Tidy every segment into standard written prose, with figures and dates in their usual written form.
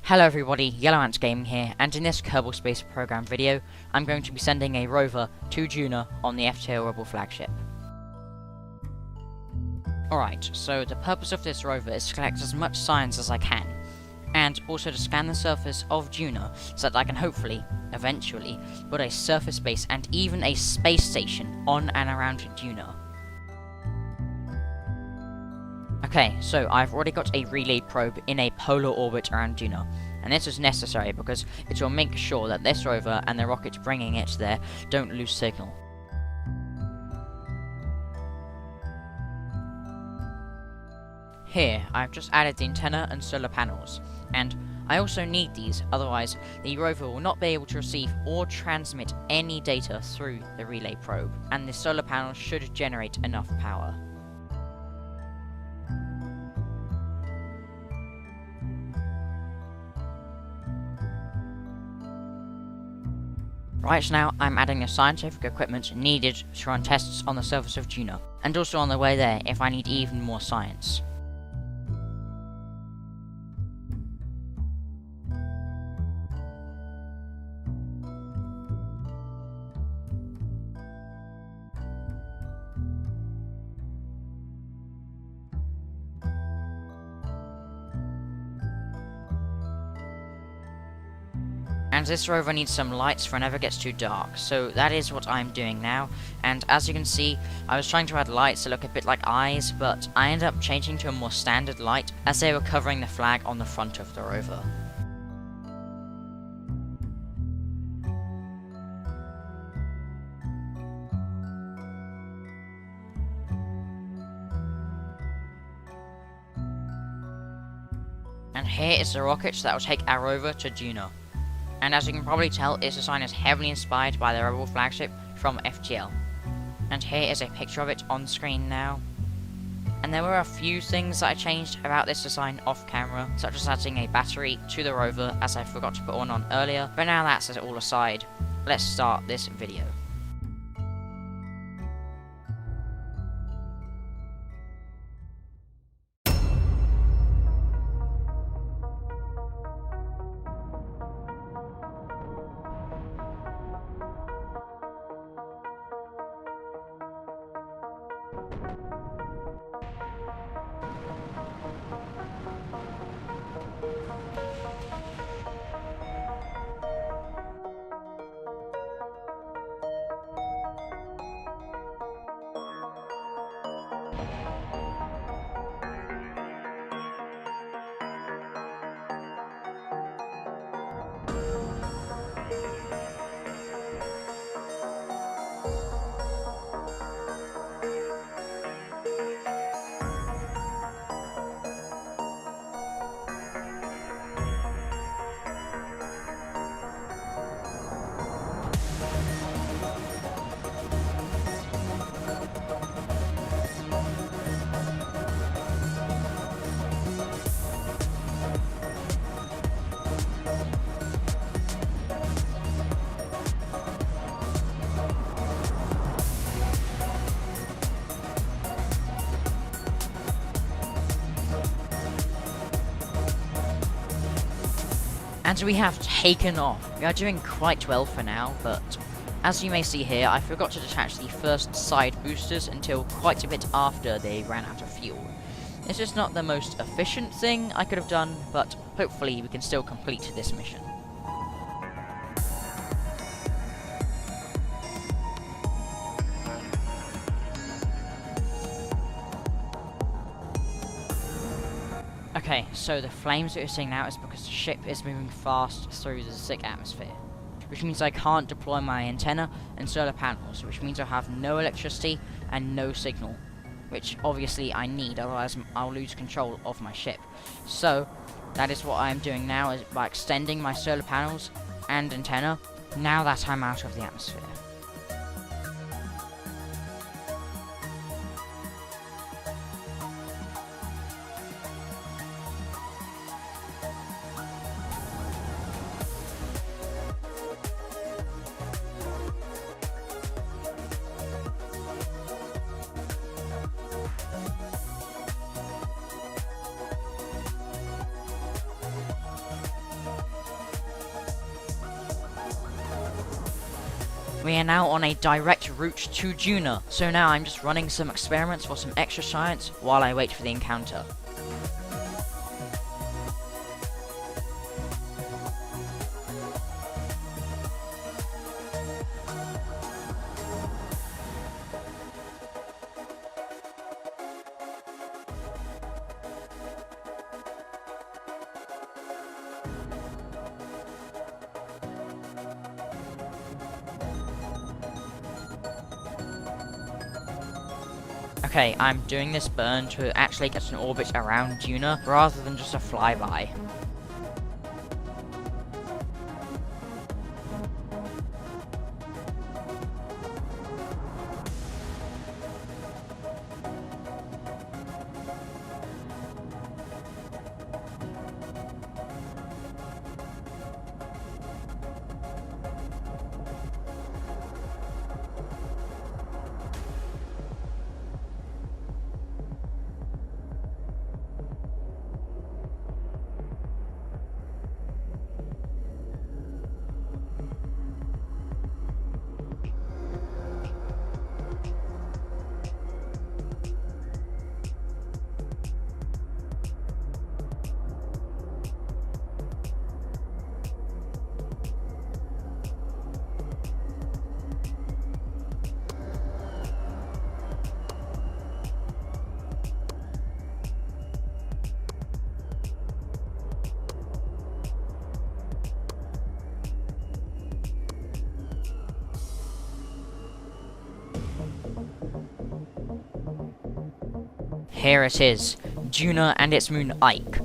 Hello everybody, Yellow Ants Gaming here, and in this Kerbal Space Program video, I'm going to be sending a rover to Duna on the FTL Rebel Flagship. Alright, so the purpose of this rover is to collect as much science as I can, and also to scan the surface of Duna so that I can hopefully, eventually, put a surface base and even a space station on and around Duna. Okay, so I've already got a relay probe in a polar orbit around Duna, and this is necessary because it will make sure that this rover and the rockets bringing it there don't lose signal. Here, I've just added the antenna and solar panels, and I also need these, otherwise the rover will not be able to receive or transmit any data through the relay probe, and the solar panels should generate enough power. Right now, I'm adding the scientific equipment needed to run tests on the surface of Duna, and also on the way there if I need even more science. And this rover needs some lights for whenever it gets too dark, so that is what I'm doing now. And as you can see, I was trying to add lights that look a bit like eyes, but I ended up changing to a more standard light as they were covering the flag on the front of the rover. And here is the rocket that will take our rover to Duna. And as you can probably tell, its design is heavily inspired by the Rebel Flagship from FTL. And here is a picture of it on screen now. And there were a few things that I changed about this design off camera, such as adding a battery to the rover as I forgot to put one on earlier, but now that's it all aside. Let's start this video. And we have taken off. We are doing quite well for now, but as you may see here, I forgot to detach the first side boosters until quite a bit after they ran out of fuel. This is not the most efficient thing I could have done, but hopefully we can still complete this mission. Okay, so the flames that you're seeing now is because the ship is moving fast through the thick atmosphere, which means I can't deploy my antenna and solar panels, which means I'll have no electricity and no signal, which obviously I need, otherwise I'll lose control of my ship. So that is what I'm doing now, is by extending my solar panels and antenna now that I'm out of the atmosphere. We are now on a direct route to Duna, so now I'm just running some experiments for some extra science while I wait for the encounter. Okay, I'm doing this burn to actually get an orbit around Duna rather than just a flyby. Here it is, Duna and its moon Ike.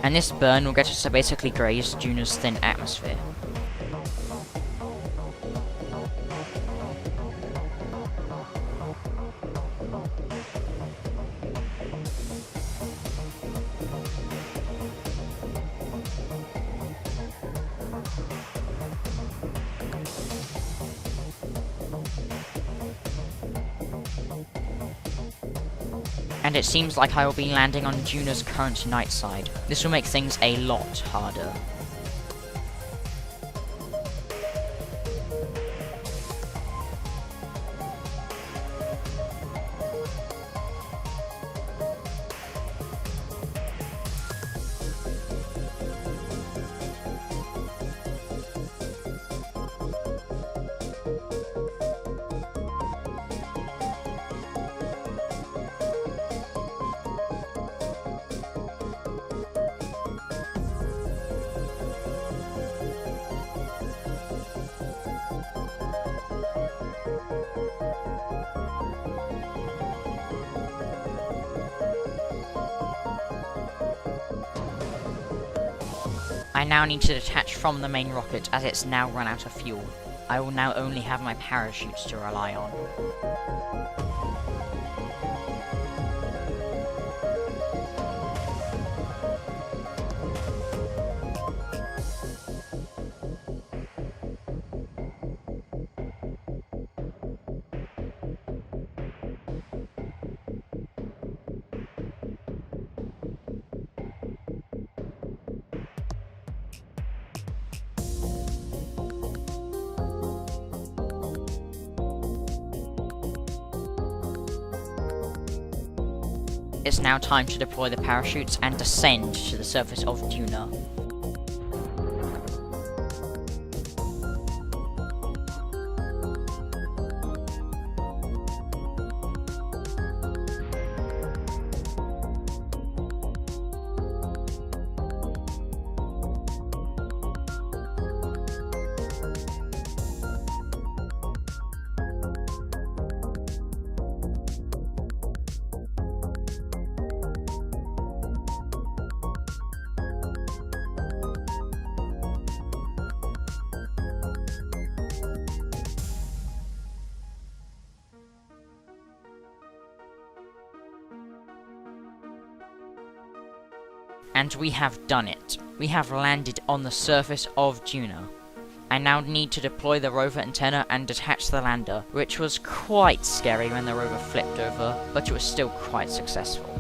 And this burn will get us to basically graze Duna's thin atmosphere. And it seems like I will be landing on Duna's current night side. This will make things a lot harder. I now need to detach from the main rocket as it's now run out of fuel. I will now only have my parachutes to rely on. It's now time to deploy the parachutes and descend to the surface of Duna. And we have done it. We have landed on the surface of Duna. I now need to deploy the rover antenna and detach the lander, which was quite scary when the rover flipped over, but it was still quite successful.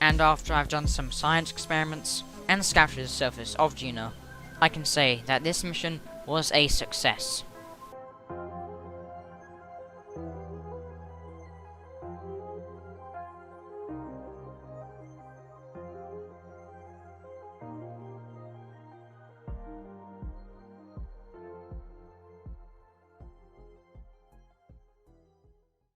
And after I've done some science experiments and scouted the surface of Duna, I can say that this mission was a success.